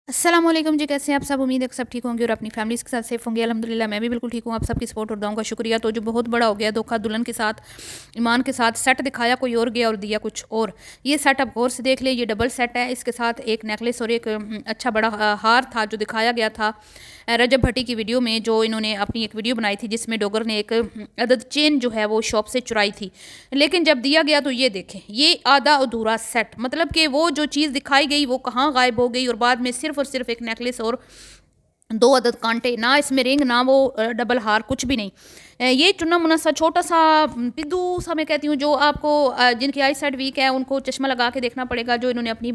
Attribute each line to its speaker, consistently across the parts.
Speaker 1: अस्सलामुअलैकुम जी, कैसे हैं आप सब। उम्मीद है कि सब ठीक होंगे और अपनी फैमिलीज़ के साथ सेफ होंगे। अल्हम्दुलिल्लाह मैं भी बिल्कुल ठीक हूँ। आप सबकी सपोर्ट और दुआओं का शुक्रिया। तो जो बहुत बड़ा हो गया धोखा, दुल्हन के साथ, ईमान के साथ सेट दिखाया कोई और गया और दिया कुछ और। ये सेट आप गौर से देख ले, ये डबल सेट है। इसके साथ एक नेकलेस और एक अच्छा बड़ा हार था जो दिखाया गया था रजब भट्टी की वीडियो में, जो इन्होंने अपनी एक वीडियो बनाई थी जिसमें डोगर ने एक अदद चेन जो है वो शॉप से चुराई थी। लेकिन जब दिया गया तो ये देखें, ये आधा अधूरा सेट, मतलब कि वो जो चीज़ दिखाई गई वो कहाँ गायब हो गई और बाद में सिर्फ और सिर्फ एक नेकलेस और 2 अदद कांटे, ना इसमें रिंग ना वो डबल हार, कुछ भी नहीं। ये चुन्ना मुन्ना सा छोटा सा पिद्दू सा मैं कहती हूँ, जो आपको जिनकी आई साइड वीक है उनको चश्मा लगा के देखना पड़ेगा, जो इन्होंने अपनी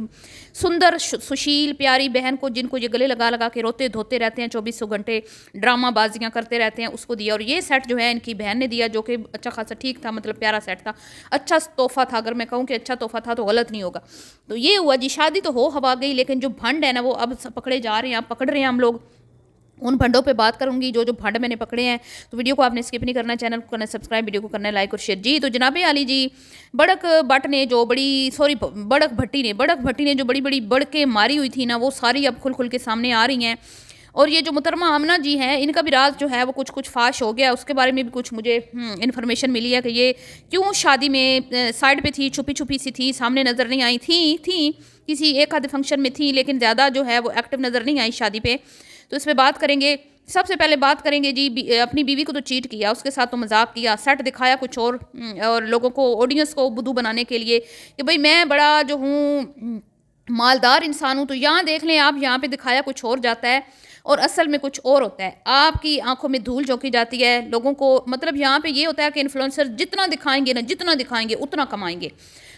Speaker 1: सुंदर सुशील प्यारी बहन को, जिनको ये गले लगा लगा के रोते धोते रहते हैं 2400 घंटे, ड्रामा बाजियाँ करते रहते हैं, उसको दिया। और ये सेट जो है इनकी बहन ने दिया, जो कि अच्छा खासा ठीक था, मतलब प्यारा सेट था, अच्छा तोहफा था। अगर मैं कहूँ कि अच्छा तोहफा था तो गलत नहीं होगा। तो ये हुआ जी, शादी तो हो हवा गई, लेकिन जो भंड है ना वो अब पकड़े जा रहे हैं, अब पकड़ रहे हैं हम लोग। उन फंडों पे बात करूंगी जो जो फंड मैंने पकड़े हैं। तो वीडियो को आपने स्किप नहीं करना, चैनल को करना सब्सक्राइब, वीडियो को करना लाइक और शेयर जी। तो जनाबे आली जी, बड़क भट्ट ने जो बड़ी सॉरी बड़क भट्टी ने जो बड़ी बड़ी बड़के मारी हुई थी ना, वो सारी अब खुल खुल के सामने आ रही हैं। और ये जो मुहतरमा आमना जी हैं, इनका भी राज जो है वो कुछ कुछ फाश हो गया। उसके बारे में भी कुछ मुझे इन्फॉर्मेशन मिली है कि ये क्यों शादी में साइड पे थी, छुपी छुपी सी थी, सामने नज़र नहीं आई थी किसी एक आधे फंक्शन में थी, लेकिन ज़्यादा जो है वो एक्टिव नज़र नहीं आई शादी पे। तो इस पर बात करेंगे। सबसे पहले बात करेंगे जी, अपनी बीवी को तो चीट किया, उसके साथ तो मजाक किया, सेट दिखाया कुछ और लोगों को, ऑडियंस को बुद्धू बनाने के लिए कि भाई मैं बड़ा जो हूँ मालदार इंसान हूँ। तो यहाँ देख लें आप, यहाँ पे दिखाया कुछ और जाता है और असल में कुछ और होता है। आपकी आंखों में धूल झोंकी जाती है लोगों को, मतलब यहाँ पे ये होता है कि इन्फ्लुएंसर जितना दिखाएंगे ना, जितना दिखाएंगे उतना कमाएंगे।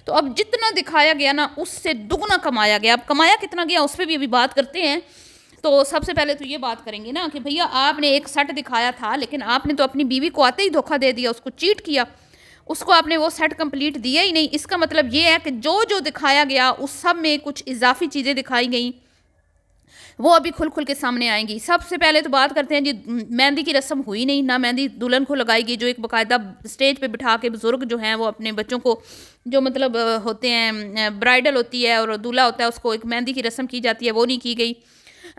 Speaker 1: तो अब जितना दिखाया गया ना उससे दुगना कमाया गया। अब कमाया कितना गया उस पर भी अभी बात करते हैं। तो सबसे पहले तो ये बात करेंगे ना कि भैया आपने एक सेट दिखाया था, लेकिन आपने तो अपनी बीवी को आते ही धोखा दे दिया, उसको चीट किया, उसको आपने वो सेट कंप्लीट दिया ही नहीं। इसका मतलब ये है कि जो जो दिखाया गया उस सब में कुछ इजाफी चीज़ें दिखाई गई, वो अभी खुल खुल के सामने आएंगी। सबसे पहले तो बात करते हैं जी, मेहंदी की रस्म हुई नहीं, ना मेहंदी दुल्हन को लगाएगी, जो एक बाकायदा स्टेज पे बिठा के बुजुर्ग जो हैं वो अपने बच्चों को, जो मतलब होते हैं ब्राइडल होती है और दूल्हा होता है, उसको एक मेहंदी की रस्म की जाती है, वो नहीं की गई।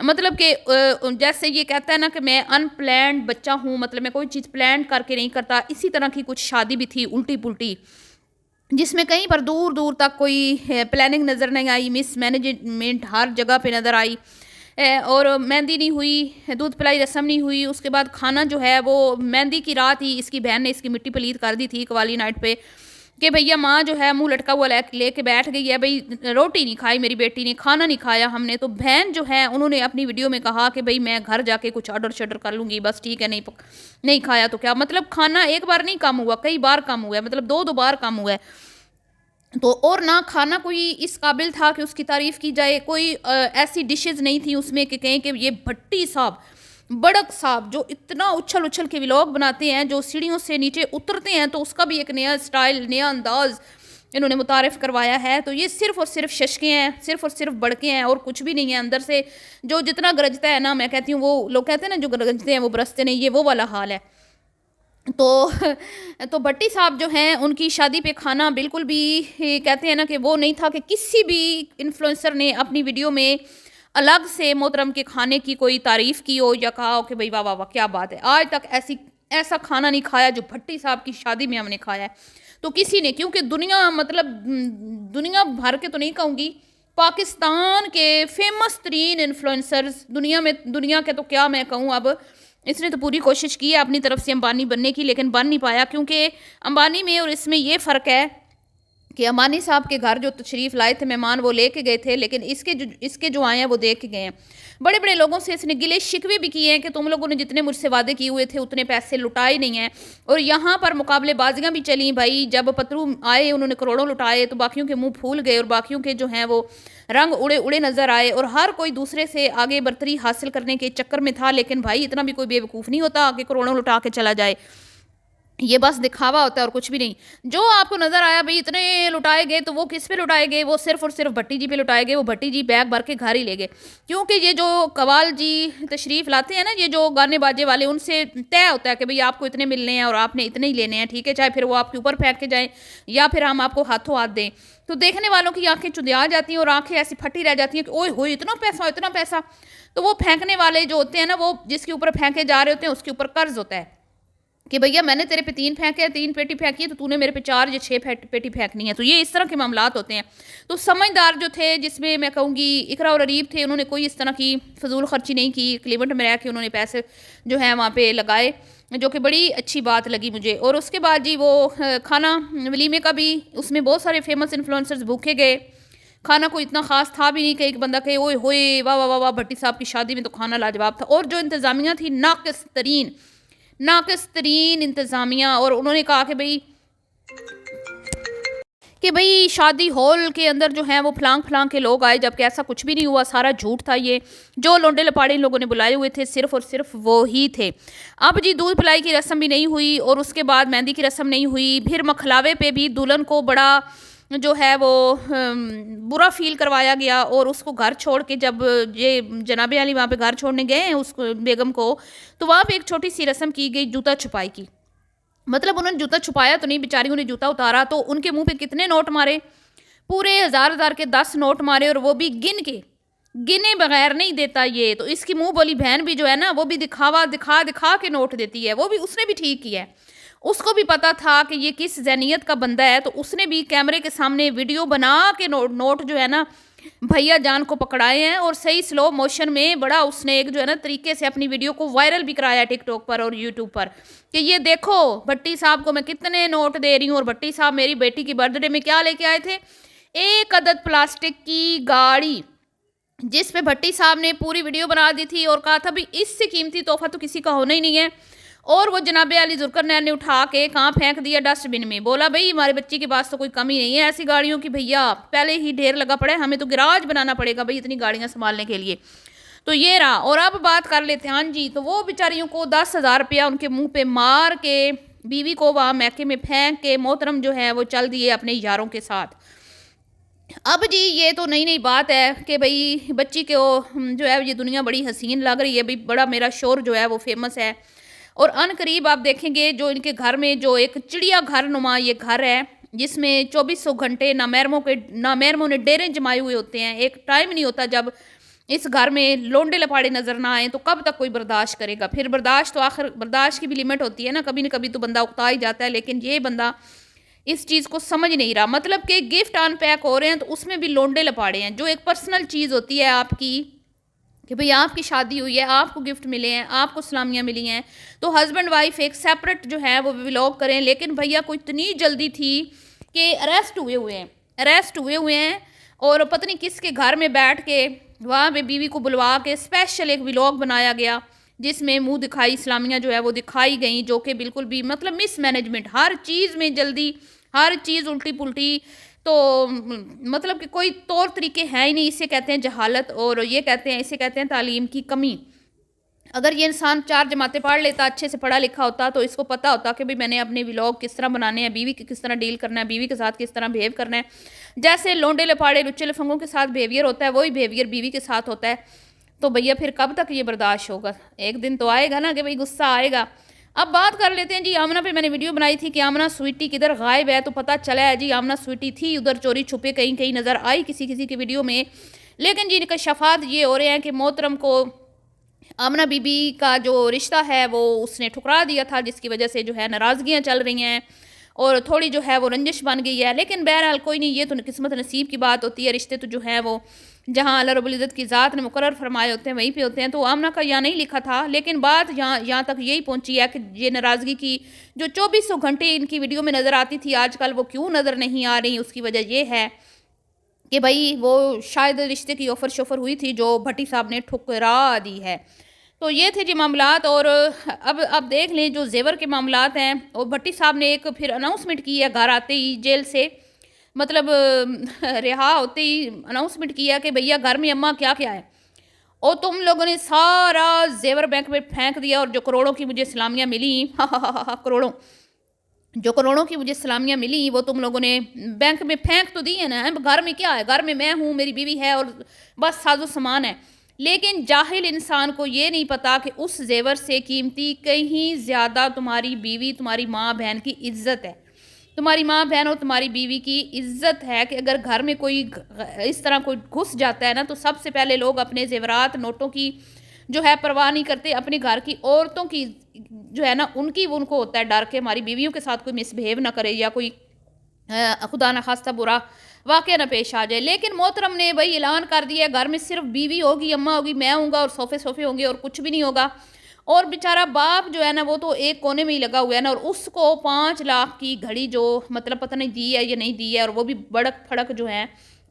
Speaker 1: मतलब कि जैसे ये कहता है ना कि मैं अनप्लैंड बच्चा हूँ, मतलब मैं कोई चीज़ प्लान करके नहीं करता, इसी तरह की कुछ शादी भी थी उल्टी पुल्टी, जिसमें कहीं पर दूर दूर तक कोई प्लानिंग नज़र नहीं आई, मिस मैनेजमेंट हर जगह पे नज़र आई। और मेहंदी नहीं हुई, दूध पिलाई रस्म नहीं हुई। उसके बाद खाना जो है वो मेहंदी की रात ही इसकी बहन ने इसकी मिट्टी पलीत कर दी थी कवाली नाइट पे, कि भैया माँ जो है मुंह लटका हुआ लेके बैठ गई है, भाई रोटी नहीं खाई मेरी बेटी ने, खाना नहीं खाया हमने। तो बहन जो है उन्होंने अपनी वीडियो में कहा कि भाई मैं घर जाके कुछ ऑर्डर शर्डर कर लूँगी, बस ठीक है, नहीं खाया तो क्या, मतलब खाना एक बार नहीं कम हुआ, कई बार कम हुआ है, मतलब दो दो बार कम हुआ है। तो और ना खाना कोई इस काबिल था कि उसकी तारीफ़ की जाए, कोई ऐसी डिशेज़ नहीं थी उसमें कि कहें कि ये भट्टी साहब, बड़क साहब जो इतना उछल उछल के व्लॉग बनाते हैं, जो सीढ़ियों से नीचे उतरते हैं तो उसका भी एक नया स्टाइल, नया अंदाज़ इन्होंने मुतारिफ़ करवाया है। तो ये सिर्फ़ और सिर्फ शशके हैं, सिर्फ़ और सिर्फ बड़के हैं और कुछ भी नहीं है। अंदर से जो जितना गरजता है ना, मैं कहती हूँ, वो लोग कहते हैं ना जो गरजते हैं वो बरसते नहीं, ये वो वाला हाल है। तो तो भट्टी साहब जो हैं उनकी शादी पे खाना बिल्कुल भी कहते हैं ना कि वो नहीं था कि किसी भी इन्फ्लुएंसर ने अपनी वीडियो में अलग से मोहतरम के खाने की कोई तारीफ़ की हो या कहा हो कि भाई वाह वाह वाह क्या बात है। आज तक ऐसा खाना नहीं खाया जो भट्टी साहब की शादी में हमने खाया है। तो किसी ने, क्योंकि दुनिया, मतलब दुनिया भर के तो नहीं कहूँगी, पाकिस्तान के फेमस तरीन इन्फ्लुएंसर्स दुनिया में, दुनिया के तो क्या मैं कहूँ अब, इसने तो पूरी कोशिश की है अपनी तरफ से अंबानी बनने की, लेकिन बन नहीं पाया। क्योंकि अंबानी में और इसमें ये फ़र्क है कि अंबानी साहब के घर जो तशरीफ़ लाए थे मेहमान वो लेके गए थे, लेकिन इसके जो आए हैं वो देख के गए हैं। बड़े बड़े लोगों से इसने गिले शिकवे भी किए हैं कि तुम लोगों ने जितने मुझसे वादे किए हुए थे उतने पैसे लुटाए नहीं हैं। और यहाँ पर मुकाबलेबाजियाँ भी चली भाई, जब पतरू आए उन्होंने करोड़ों लुटाए तो बाकियों के मुंह फूल गए और बाकियों के जो हैं वो रंग उड़े उड़े नज़र आए, और हर कोई दूसरे से आगे बर्तरी हासिल करने के चक्कर में था। लेकिन भाई इतना भी कोई बेवकूफ़ नहीं होता कि करोड़ों लुटा के चला जाए। ये बस दिखावा होता है और कुछ भी नहीं। जो आपको नज़र आया भई इतने लुटाए गए, तो वो किस पे लुटाए गए? वो सिर्फ़ और सिर्फ़ भट्टी जी पे लुटाए गए। वो भट्टी जी बैग भर के घर ही ले गए। क्योंकि ये जो कव्वाल जी तशरीफ़ लाते हैं ना, ये जो गाने बाजे वाले, उनसे तय होता है कि भई आपको इतने मिलने हैं और आपने इतने ही लेने हैं, ठीक है? चाहे फिर वो आपके ऊपर फेंक के जाएँ या फिर हम आपको हाथों हाथ दें। तो देखने वालों की आँखें चुंधिया जाती हैं और आँखें ऐसी फटी रह जाती हैं कि ओए होए! इतना पैसा, इतना पैसा। तो वो फेंकने वाले जो होते हैं ना, वो जिसके ऊपर फेंके जा रहे होते हैं, उसके ऊपर कर्ज़ होता है। कि भैया मैंने तेरे पे 3 फेंके हैं, 3 पेटी फेंकी है, तो तूने मेरे पे 4 या 6 पेटी फेंकनी है। तो ये इस तरह के मामलात होते हैं। तो समझदार जो थे, जिसमें मैं कहूँगी इकरा और अरीब थे, उन्होंने कोई इस तरह की फ़िज़ूल खर्ची नहीं की। एक लिमिट में रह के उन्होंने पैसे जो हैं वहाँ पे लगाए, जो कि बड़ी अच्छी बात लगी मुझे। और उसके बाद जी वो खाना वलीमे का भी, उसमें बहुत सारे फ़ेमस इन्फ्लुएंसर्स भूखे गए। खाना कोई इतना ख़ास था भी नहीं कि एक बंदा कहे ओए होए! वाह, वाह, वाह, वाह! भट्टी साहब की शादी में तो खाना लाजवाब था। और जो इंतज़ामिया थी, नाक़िस तरीन, नाक़िस तरीन इंतज़ामिया। और उन्होंने कहा कि भई शादी हॉल के अंदर जो है वो फलांग-फलांग के लोग आए, जबकि ऐसा कुछ भी नहीं हुआ, सारा झूठ था ये। जो लोंडे-लपाड़े इन लोगों ने बुलाए हुए थे, सिर्फ़ और सिर्फ़ वो ही थे। अब जी दूध पिलाई की रस्म भी नहीं हुई और उसके बाद मेहंदी की रस्म नहीं हुई। फिर मखलावे पे भी दुल्हन को बड़ा जो है वो बुरा फ़ील करवाया गया और उसको घर छोड़ के, जब ये जनाब अली वहाँ पे घर छोड़ने गए हैं उसको, बेगम को, तो वहाँ पे एक छोटी-सी रस्म की गई जूता छुपाई की। मतलब उन्होंने जूता छुपाया तो नहीं, बेचारियों ने जूता उतारा तो उनके मुँह पे कितने नोट मारे, पूरे हज़ार-हज़ार के 10 नोट मारे, और वो भी गिन के, गिने बगैर नहीं देता ये। तो इसकी मुँह बोली बहन भी जो है ना, वो भी दिखावा दिखा-दिखा के नोट देती है। वो भी उसने भी ठीक किया है। उसको भी पता था कि ये किस ज़हनियत का बंदा है, तो उसने भी कैमरे के सामने वीडियो बना के नोट जो है ना, भैया जान को पकड़ाए हैं और सही स्लो मोशन में बड़ा उसने एक जो है ना तरीके से अपनी वीडियो को वायरल भी कराया टिकटॉक पर और यूट्यूब पर, कि ये देखो भट्टी साहब को मैं कितने नोट दे रही हूँ, और भट्टी साहब मेरी बेटी की बर्थडे में क्या लेके आए थे? एक अदद प्लास्टिक की गाड़ी, जिस पे भट्टी साहब ने पूरी वीडियो बना दी थी और कहा था भी इससे कीमती तोहफा तो किसी का होना ही नहीं है। और वो जनाब अली जुल्करनैन ने उठा के कहाँ फेंक दिया? डस्टबिन में। बोला भाई हमारे बच्ची के पास तो कोई कमी नहीं है ऐसी गाड़ियों की, भैया पहले ही ढेर लगा पड़ा है, हमें तो गिराज बनाना पड़ेगा भाई इतनी गाड़ियाँ संभालने के लिए। तो ये रहा। और अब बात कर लेते हैं, हाँ जी, तो वो बेचारियों को 10,000 रुपया उनके मुंह पे मार के, बीवी को वहाँ मैके में फेंक के मोहतरम जो है वो चल दिए अपने यारों के साथ। अब जी ये तो नई नई बात है कि भाई बच्ची को जो है ये दुनिया बड़ी हसीन लग रही है, भाई बड़ा मेरा शोर जो है वो फेमस है। और अन करीब आप देखेंगे जो इनके घर में जो एक चिड़िया घर नुमा ये घर है, जिसमें 2400 घंटे नामहरमों ने डेरे जमाए हुए होते हैं। एक टाइम नहीं होता जब इस घर में लोंडे लपाड़े नजर ना आए, तो कब तक कोई बर्दाश्त करेगा? फिर बर्दाश्त तो आखिर बर्दाश्त की भी लिमिट होती है ना, कभी न कभी तो बंदा उकता ही जाता है। लेकिन ये बंदा इस चीज़ को समझ नहीं रहा। मतलब कि गिफ्ट अनपैक हो रहे हैं तो उसमें भी लोंडे लपाड़े हैं, जो एक पर्सनल चीज़ होती है आपकी, कि भई आपकी शादी हुई है, आपको गिफ्ट मिले हैं, आपको सलामियाँ मिली हैं, तो हस्बैंड वाइफ एक सेपरेट जो है वो व्लॉग करें। लेकिन भैया को इतनी जल्दी थी कि अरेस्ट हुए हुए हैं और पता नहीं किसके घर में बैठ के वहाँ पे बीवी को बुलवा के स्पेशल एक व्लॉग बनाया गया, जिसमें मुँह दिखाई इस्लामियाँ जो है वो दिखाई गई, जो कि बिल्कुल भी मतलब मिसमैनेजमेंट, हर चीज़ में जल्दी, हर चीज़ उल्टी-पुल्टी। तो मतलब कि कोई तौर तरीके हैं ही नहीं। इसे कहते हैं जहालत और इसे कहते हैं तालीम की कमी। अगर ये इंसान 4 जमातें पढ़ लेता, अच्छे से पढ़ा लिखा होता, तो इसको पता होता कि भई मैंने अपने व्लॉग किस तरह बनाने हैं, बीवी के किस तरह डील करना है, बीवी के साथ किस तरह बिहेव करना है। जैसे लोंडे लपाड़े, लुच्चे लफंगों के साथ बिहेवियर होता है, वही बिहेवियर बीवी के साथ होता है। तो भैया फिर कब तक ये बर्दाश्त होगा? एक दिन तो आएगा ना कि भई गुस्सा आएगा। अब बात कर लेते हैं जी आमना पे। मैंने वीडियो बनाई थी कि आमना स्वीटी किधर गायब है, तो पता चला है जी आमना स्वीटी थी उधर चोरी छुपे कहीं-कहीं नज़र आई किसी-किसी की वीडियो में। लेकिन जी इंकशाफात ये हो रहे हैं कि मोहतरम को आमना बीबी का जो रिश्ता है वो उसने ठुकरा दिया था, जिसकी वजह से जो है नाराज़गियाँ चल रही हैं और थोड़ी जो है वो रंजिश बन गई है। लेकिन बहरहाल कोई नहीं, ये तो किस्मत नसीब की बात होती है। रिश्ते तो जो है वो जहाँ अल्लाह रब्बुल इज़्ज़त की ज़ात ने मुकर्रर फरमाए होते हैं वहीं पे होते हैं। तो आमना का यहाँ नहीं लिखा था, लेकिन बात यहाँ तक यही पहुँची है कि ये नाराज़गी की जो 2400 घंटे इनकी वीडियो में नज़र आती थी, आजकल वो क्यों नज़र नहीं आ रही? उसकी वजह ये है कि भई वो शायद रिश्ते की ऑफ़र-शॉफ़र हुई थी जो भट्टी साहब ने ठुकरा दी है। तो ये थे जी मामलात। और अब देख लें जो ज़ेवर के मामलात हैं, और भट्टी साहब ने एक फिर अनाउंसमेंट की है घर आते ही जेल से, मतलब रिहा होते ही अनाउंसमेंट किया कि भैया घर में अम्मा क्या-क्या है, और तुम लोगों ने सारा ज़ेवर बैंक में फेंक दिया और जो करोड़ों की मुझे सलामियाँ मिली करोड़ों, जो करोड़ों की मुझे सलामियाँ मिली वो तुम लोगों ने बैंक में फेंक तो दी है ना, घर में क्या है, घर में मैं हूँ, मेरी बीवी है और बस साजो सामान है। लेकिन जाहिल इंसान को ये नहीं पता कि उस जेवर से कीमती कहीं ज़्यादा तुम्हारी बीवी, तुम्हारी माँ बहन की इज्जत है। तुम्हारी माँ बहन और तुम्हारी बीवी की इज्जत है कि अगर घर में कोई इस तरह कोई घुस जाता है ना, तो सबसे पहले लोग अपने जेवरात नोटों की जो है परवाह नहीं करते, अपने घर की औरतों की जो है ना उनकी उनको होता है डर के हमारी बीवियों के साथ कोई मिसबिहेव ना करे या कोई खुदा न खास्ता बुरा वाक़या ना पेश आ जाए। लेकिन मोहतरम ने भाई ऐलान कर दिया घर में सिर्फ बीवी होगी, अम्मा होगी, मैं हूँगा और सोफ़े सोफ़े होंगे और कुछ भी नहीं होगा। और बेचारा बाप जो है ना वो तो एक कोने में ही लगा हुआ है ना, और उसको 5 लाख की घड़ी जो मतलब पता नहीं दी है या नहीं दी है, और वो भी बड़क फड़क जो है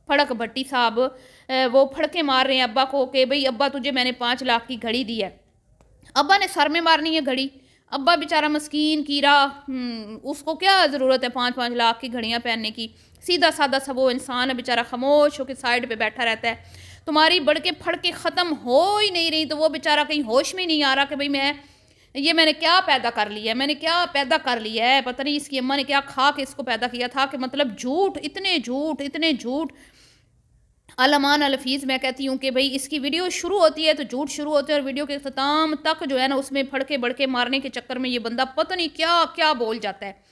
Speaker 1: फड़क भट्टी साहब वो फड़के मार रहे हैं अब्बा को कि भाई अब्बा तुझे मैंने 5 लाख की घड़ी दी है। अब्बा ने सर में मारनी है घड़ी। अब्बा बेचारा मस्कीन कीरा, उसको क्या ज़रूरत है 5-5 लाख की घड़ियाँ पहनने की। सीधा सादा सा वो इंसान है बेचारा, खामोश होकर साइड पे बैठा रहता है। तुम्हारी बड़के फड़के ख़त्म हो ही नहीं रही तो वो बेचारा कहीं होश में नहीं आ रहा कि भाई मैंने क्या पैदा कर लिया है, मैंने क्या पैदा कर लिया है, पता नहीं इसकी अम्मा ने क्या खा के इसको पैदा किया था कि मतलब झूठ, इतने झूठ, इतने झूठ। अलमान अलफीज़ मैं कहती हूँ कि भाई इसकी वीडियो शुरू होती है तो झूठ शुरू होते हैं और वीडियो के अख्ताम तक जो है ना उसमें फड़के बड़के मारने के चक्कर में ये बंदा पता नहीं क्या क्या बोल जाता है।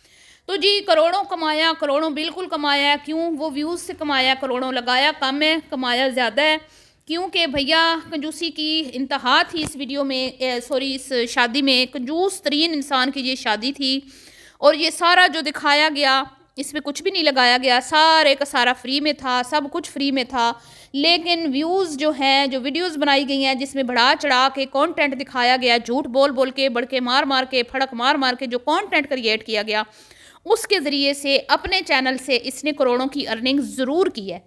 Speaker 1: तो जी करोड़ों कमाया, करोड़ों बिल्कुल कमाया। क्यों? वो व्यूज़ से कमाया, करोड़ों लगाया कम है, कमाया ज़्यादा है। क्योंकि भैया कंजूसी की इंतहा थी इस वीडियो में, सॉरी इस शादी में। कंजूस तरीन इंसान की ये शादी थी और ये सारा जो दिखाया गया इसमें कुछ भी नहीं लगाया गया, सारे का सारा फ्री में था, सब कुछ फ्री में था। लेकिन व्यूज़ जो हैं, जो वीडियोस बनाई गई हैं जिसमें बढ़ा चढ़ा के कंटेंट दिखाया गया, झूठ बोल बोल के, बड़के मार मार के, फड़क मार मार के जो कंटेंट क्रिएट किया गया, उसके ज़रिए से अपने चैनल से इसने करोड़ों की अर्निंग ज़रूर की है।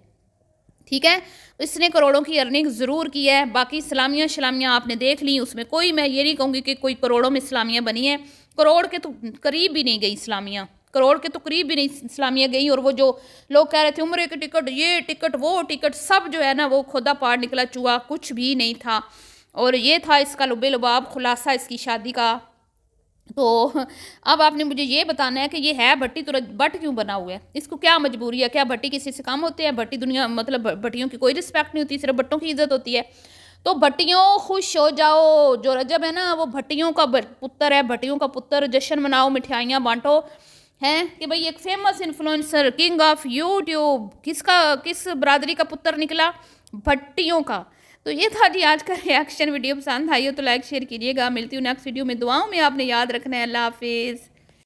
Speaker 1: ठीक है, इसने करोड़ों की अर्निंग ज़रूर की है। बाकी सलामियाँ शलामियाँ आपने देख ली, उसमें कोई मैं ये नहीं कहूँगी कि कोई करोड़ों में इस्लामियाँ बनी हैं। करोड़ के तो करीब भी नहीं गई इस्लामियाँ, करोड़ के तो करीब भी नहीं इस्लामियाँ गई। और वो जो लोग कह रहे थे उम्र की टिकट, ये टिकट, वो टिकट, सब जो है ना वो खुदा पार निकला चूहा, कुछ भी नहीं था। और ये था इसका लुबे लुबाब खुलासा इसकी शादी का। तो अब आपने मुझे ये बताना है कि ये है भट्टी तो बट क्यों बना हुआ है, इसको क्या मजबूरी है? क्या भट्टी किसी से कम होते हैं? भट्टी दुनिया मतलब भट्टियों की कोई रिस्पेक्ट नहीं होती, सिर्फ भट्टों की इज्जत होती है। तो भट्टियों खुश हो जाओ, जो रजब है ना वो भट्टियों का पुत्र है, भट्टियों का पुत्र, जश्न मनाओ, मिठाइयाँ बांटो। हैं कि भाई एक famous influencer, king of YouTube, किस बरादरी का पुत्र निकला? भट्टियों का। तो ये था जी आज का रिएक्शन। वीडियो पसंद आई हो तो लाइक शेयर कीजिएगा। मिलती हूँ नेक्स्ट वीडियो में, दुआओं में आपने याद रखना है। अल्लाह हाफिज़।